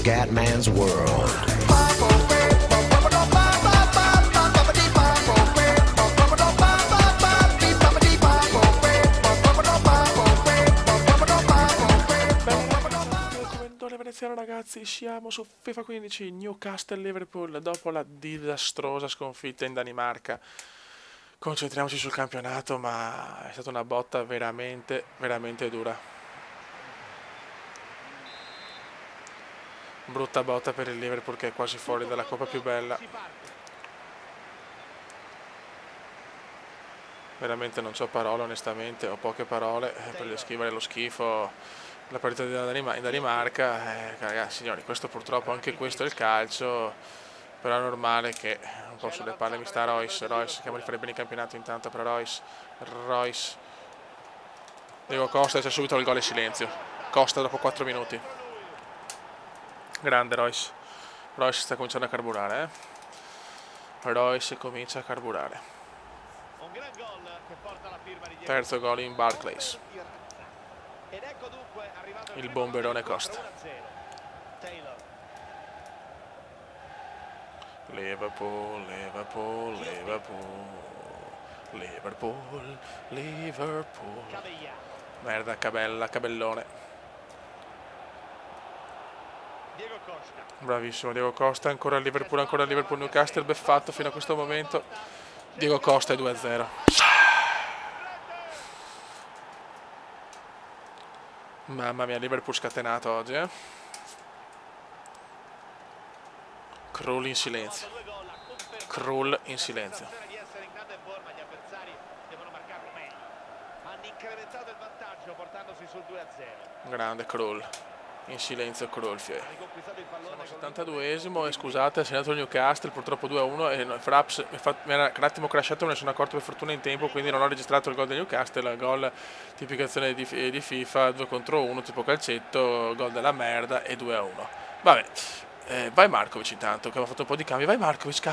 Scatman's World. Veneziano, ragazzi, siamo su FIFA 15, Newcastle-Liverpool dopo la disastrosa sconfitta in Danimarca. Concentriamoci sul campionato, ma è stata una botta veramente, veramente dura. Brutta botta per il Liverpool che è quasi fuori dalla coppa più bella. Veramente non ho parole, onestamente, ho poche parole per descrivere lo schifo. La partita in Danimarca, ragazzi, signori, questo purtroppo, anche questo è il calcio, però è normale che un po' sulle palle mi sta Royce, che vuole fare bene il campionato intanto per Royce, Diego Costa, c'è subito il gol in silenzio, Costa dopo 4 minuti, grande Royce sta cominciando a carburare, Royce comincia a carburare, terzo gol in Barclays. Il bomberone Costa. Liverpool. Merda, cabellone. Bravissimo Diego Costa, ancora Liverpool, Newcastle beffatto fino a questo momento. Diego Costa è 2-0. Mamma mia, Liverpool scatenato oggi, Krul in silenzio. Grande Krul. In silenzio Krul, siamo al 72esimo e scusate, ha segnato il Newcastle, purtroppo 2-1 e Fraps mi era un attimo crashato, me ne sono accorto per fortuna in tempo, quindi non ho registrato il gol del Newcastle, il gol tipicazione di FIFA, 2 contro 1, tipo calcetto, gol della merda e 2-1. Vabbè, vai Markovic intanto, che aveva fatto un po' di cambi, vai Markovic.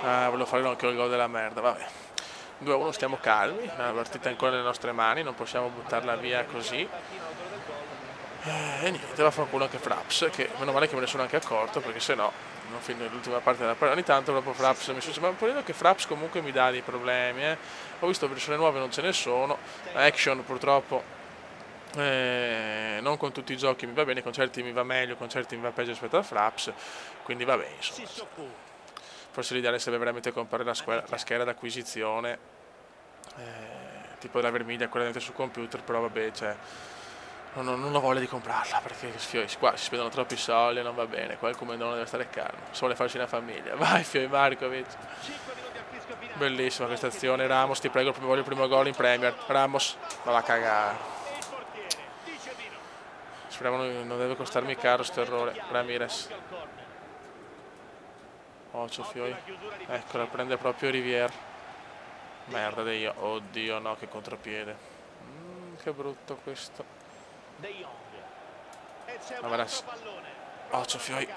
Ah, volevo fare anche il gol della merda, vabbè. 2-1, stiamo calmi, la partita è ancora nelle nostre mani, non possiamo buttarla via così. E niente, va a fare culo anche Fraps, che meno male che me ne sono anche accorto, perché sennò non fino all'ultima parte della partita. Ogni tanto proprio Fraps mi succede, ma un po' che Fraps comunque mi dà dei problemi, Ho visto versioni nuove, non ce ne sono, Action purtroppo non con tutti i giochi mi va bene, con certi mi va meglio, con certi mi va peggio rispetto a Fraps, quindi vabbè, insomma. Forse l'ideale sarebbe veramente comprare la scheda d'acquisizione tipo della Vermiglia, quella dentro sul computer, però vabbè, cioè, non ho voglia di comprarla perché qua si spendono troppi soldi, non va bene, qualcuno deve stare calmo, se vuole farci una famiglia. Vai Fioi Markovic, bellissima questa azione. Ramos, ti prego, voglio il primo gol in Premier. Ramos, ma va a cagare, speriamo non deve costarmi caro sto errore. Ramirez, Occhio Fioi, eccola, prende proprio Rivière. Merda Dio, oddio no, che contropiede, che brutto questo. Occhio Fioi.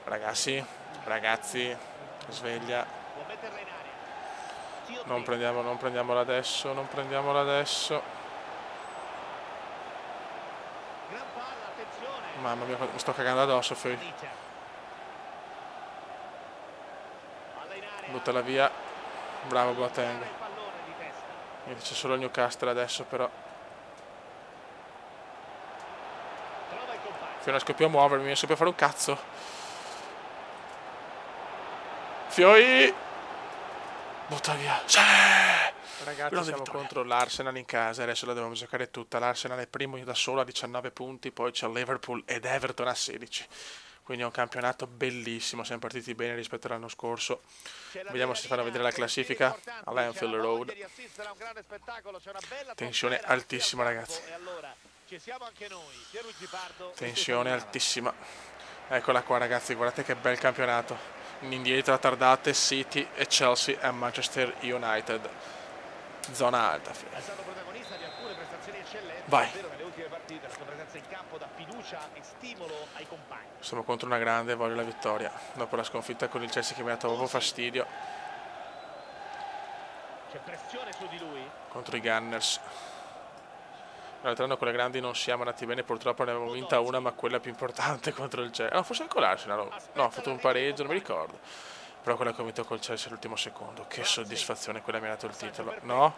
Ragazzi, sveglia. Non prendiamola adesso, Mamma mia, mi sto cagando addosso, Fioi. Buttala via. Bravo Boateng. C'è solo il Newcastle adesso, però. Fioi, non riesco più a muovermi, non riesco più a fare un cazzo. Fioi! Butta via. Sì! Ragazzi, siamo contro l'Arsenal in casa, adesso la dobbiamo giocare tutta. L'Arsenal è primo da solo a 19 punti, poi c'è Liverpool ed Everton a 16. Quindi è un campionato bellissimo, siamo partiti bene rispetto all'anno scorso. Vediamo se fanno vedere la classifica all'Anfield Road. Tensione altissima, ragazzi. Tensione altissima. Eccola qua, ragazzi, guardate che bel campionato. Indietro attardate City e Chelsea e Manchester United. Zona alta. Vai. Siamo contro una grande, voglio la vittoria. Dopo la sconfitta con il Chelsea che mi ha dato proprio fastidio. Contro i Gunners. L'altro anno con le grandi non siamo andati bene, purtroppo ne abbiamo vinta una, ma quella più importante contro il Chelsea. No, forse anche l'Arsenal. No, ha fatto un pareggio, non mi ricordo. Però quella che ho vinto col Chelsea all'ultimo secondo. Che soddisfazione, quella mi ha dato il titolo. No?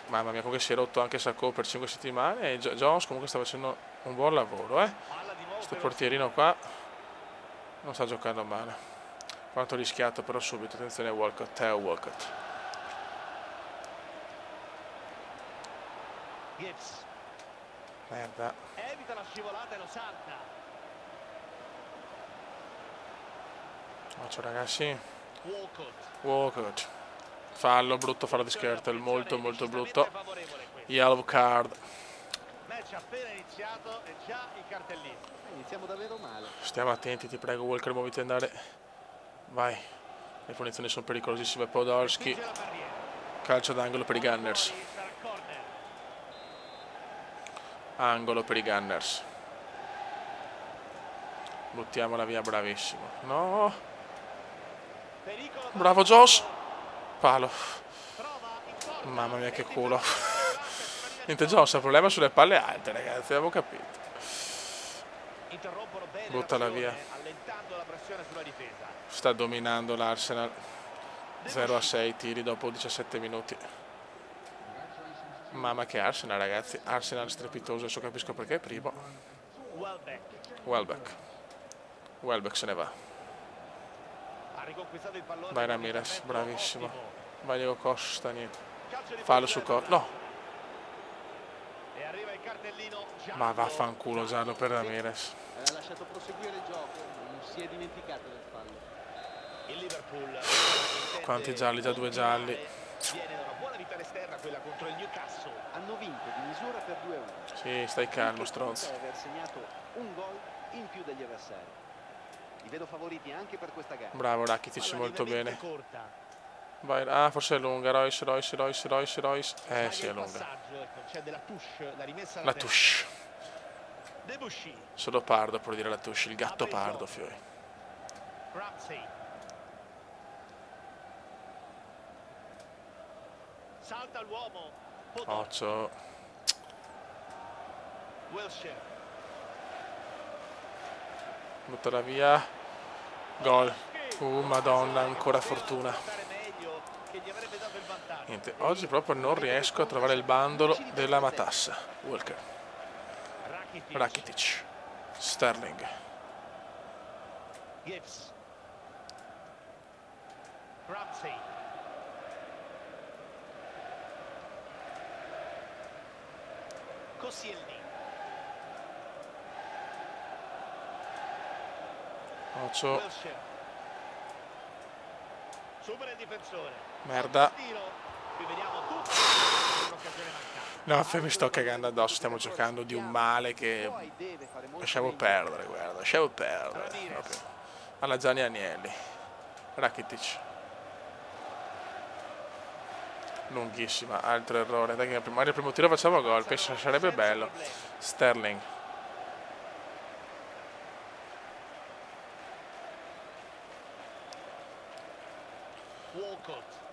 Mamma mia, comunque si è rotto anche Sacco per 5 settimane e Jones comunque sta facendo un buon lavoro, eh. Questo portierino qua non sta giocando male. Quanto rischiato però subito. Attenzione a Walcott, Theo Walcott. Merda. Evita la scivolata e lo salta. Ciao ragazzi. Walcott. Fallo, brutto fallo di Skrtel, molto molto brutto. Yellow card. Match appena iniziato e già i cartellini. Iniziamo davvero male. Stiamo attenti, ti prego Walker, muoviti andare. Vai. Le punizioni sono pericolosissime. Podolski. Calcio d'angolo per i Gunners. Angolo per i Gunners. Buttiamola via, bravissimo. No. Bravo Josh. Palo. Mamma mia che culo. Niente, Josh ha problema sulle palle alte, ragazzi, avevo capito. Buttala via. Sta dominando l'Arsenal. 0-6 tiri dopo 17 minuti. Mamma che Arsenal, ragazzi. Arsenal strepitoso, adesso capisco perché è primo. Welbeck se ne va. Vai Ramirez, bravissimo. Vai Diego Costa, niente. Fallo su Costa. No. Ma vaffanculo giallo per Ramirez. Ha lasciato proseguire il gioco, non si è dimenticato del fallo. Il Liverpool. Quanti gialli? Già 2 gialli. Viene da una buona vittoria esterna quella contro il Newcastle. Hanno vinto di misura per 2-1. Sì, stai calmo, stronzo. Aver segnato un gol in più degli avversari. Li vedo favoriti anche per questa gara. Bravo Rakitic, molto bene. Vai, ah, forse è lunga. Royce. Sì, è lunga. La touche. Solo Pardo può dire la touche, il gatto Pardo, fiori. Salta l'uomo. Occhio. Buttala via. Gol. Madonna, ancora fortuna. Niente, oggi proprio non riesco a trovare il bandolo della matassa. Walker. Rakitic. Sterling. Gibbs. Ramsey. Koscielny. Occhio. Supera il difensore. Merda. Qui vediamo tutto. Un'occasione mancata. No, mi sto cagando addosso, stiamo giocando di un male che lasciamo perdere, guarda, lasciamo perdere. Proprio. Alla Gianni Agnelli. Rakitic. Lunghissima, altro errore. Dai che magari il primo tiro facciamo gol, penso sarebbe bello. Sterling.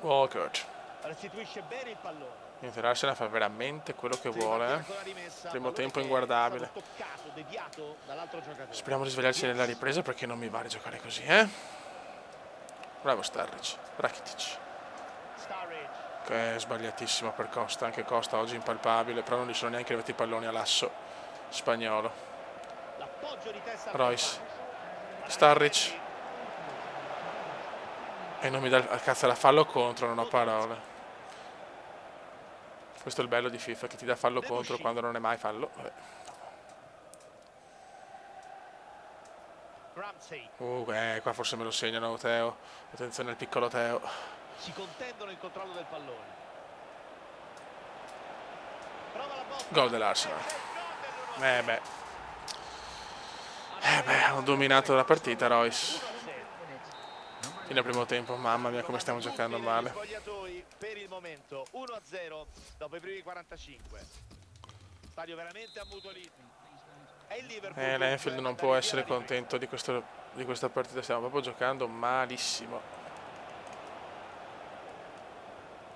Walcott. Restituisce bene il pallone. Niente, l'Arsenal fa veramente quello che vuole. Primo tempo inguardabile. Speriamo di svegliarci nella ripresa perché non mi va di giocare così, eh? Bravo Starric. Rakitic. Che è sbagliatissimo per Costa. Anche Costa oggi impalpabile, però non gli sono neanche arrivati i palloni all'asso spagnolo. Royce. Starric. E non mi dà il cazzo da fallo contro, non ho parole. Questo è il bello di FIFA, che ti dà fallo contro quando non è mai fallo. Qua forse me lo segnano Teo. Attenzione al piccolo Teo. Si contendono il controllo del pallone. Gol dell'Arsenal. Hanno dominato la partita, Royce. Fino al primo tempo, mamma mia come stiamo giocando male. Per il momento 1-0 dopo i primi 45. Stadio veramente ammutolito. L'Anfield non può essere contento di questa partita, stiamo proprio giocando malissimo.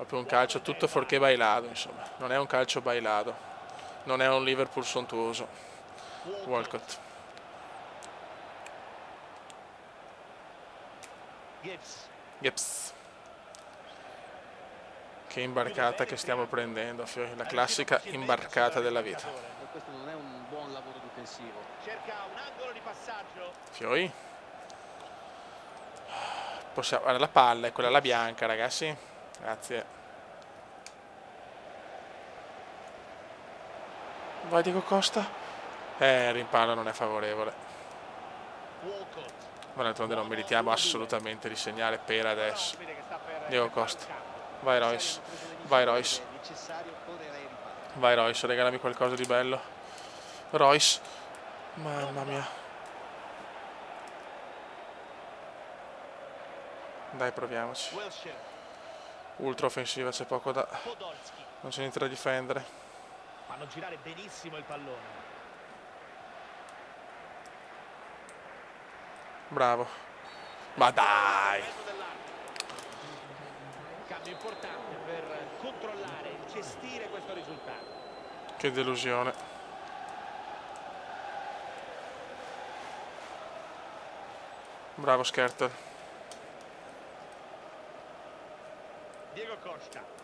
Proprio un calcio tutto fuorché bailado, insomma. Non è un calcio bailado. Non è un Liverpool sontuoso. Walcott. Gibbs. Che imbarcata che stiamo prendendo, Fioi. La classica imbarcata della vita. Questo non è un buon lavoro difensivo. Cerca un angolo di passaggio. Fioi. Possiamo... Guarda, la palla è quella la bianca, ragazzi. Grazie. Vai Diego Costa. Il rimpallo non è favorevole. Ma d'altronde non meritiamo assolutamente di segnare per adesso. Diego Costa. Vai Royce. Vai Royce. Vai Royce, regalami qualcosa di bello. Royce. Mamma mia. Dai, proviamoci. Ultra offensiva, c'è poco da... Non c'è niente da difendere. Fanno girare benissimo il pallone. Bravo. Ma dai! Cambio importante per controllare e gestire questo risultato. Che delusione. Bravo Skertel. Diego Costa.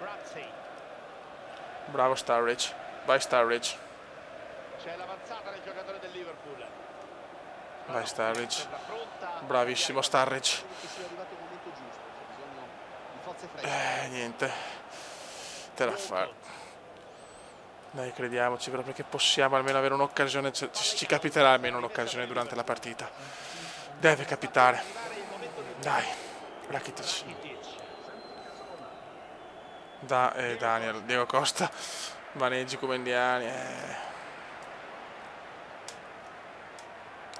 Ramsey. Bravo Sturridge. Vai Sturridge. C'è l'avanzata del giocatore del Liverpool. Vai Sturridge. Bravissimo Sturridge. Niente. Te la fa. Dai, crediamoci però, perché possiamo almeno avere un'occasione. Ci capiterà almeno un'occasione durante la partita. Deve capitare. Dai, Rakitic. Daniel, Diego Costa, maneggi come indiani.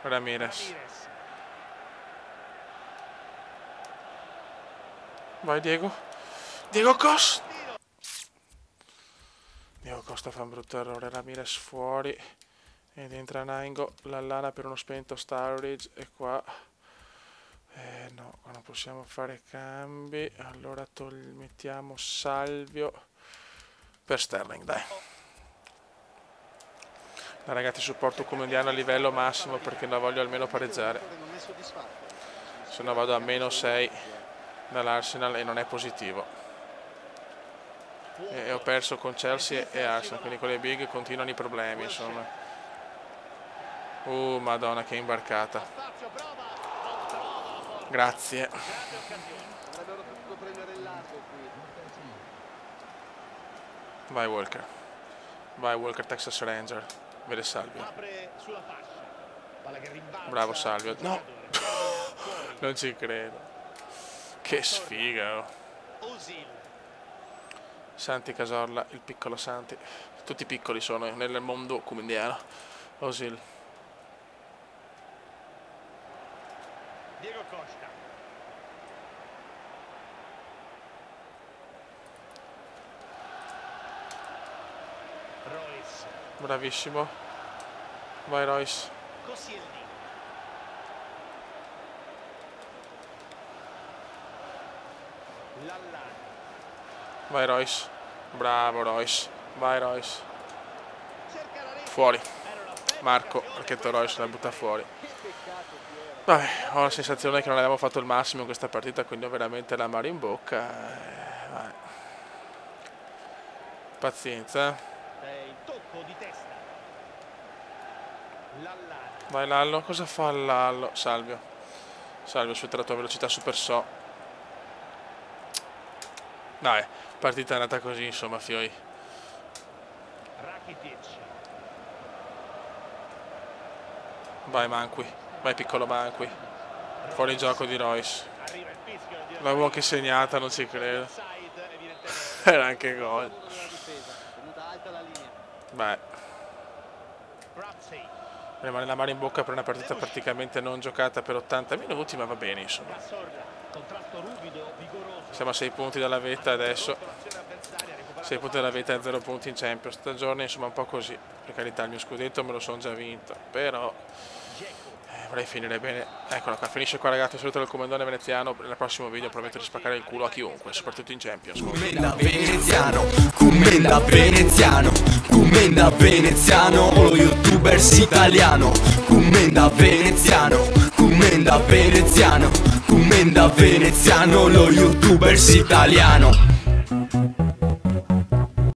Ramirez. Vai Diego. Diego Costa. Diego Costa fa un brutto errore. Ramirez fuori. Ed entra Naingo. Lallana per uno spento Sturridge. E qua... no, qua non possiamo fare cambi. Allora mettiamo Salvio per Sterling, dai. Ragazzi, supporto comundiano a livello massimo perché la voglio almeno pareggiare. Se no vado a -6 dall'Arsenal e non è positivo. E ho perso con Chelsea e Arsenal, quindi con le big continuano i problemi, insomma. Madonna, che imbarcata. Grazie. Vai Walker. Vai Walker, Texas Ranger. Vede Salvio. Bravo Salvio. No. Non ci credo. Che sfiga. Oh. Santi Cazorla, il piccolo Santi. Tutti piccoli sono nel mondo comundiano. Osil. Diego Costa. Royce. Bravissimo. Vai Royce. Koscielny. Lallana. Vai Royce. Bravo Royce. Vai Royce. Fuori. Marco, perché Royce la butta fuori. Vabbè, ho la sensazione che non abbiamo fatto il massimo in questa partita, quindi ho veramente l'amaro in bocca. Vabbè. Pazienza. Vai Lallo, cosa fa Lallo? Salvio. Salvio, sfrutta la tua velocità super so. Dai, partita è andata così, insomma, Fioi. Vai Manqui, vai piccolo Manqui. Fuori gioco di Royce. L'avevo anche segnata, non ci credo. Era anche gol. Beh. Rimane la mano in bocca per una partita praticamente non giocata per 80 minuti, ma va bene, insomma. Siamo a 6 punti dalla vetta adesso. 6 punti dalla vetta e 0 punti in Champions. Stagione insomma un po' così. Per carità il mio scudetto me lo sono già vinto, però vorrei finire bene. Eccola qua, finisce qua ragazzi, saluto del comandante veneziano. Nel prossimo video prometto di spaccare il culo a chiunque, soprattutto in Champions. Commenda veneziano, commenda veneziano, commenda veneziano, lo youtubers italiano. Commenda veneziano, commenda veneziano, commenda veneziano, lo youtubers italiano.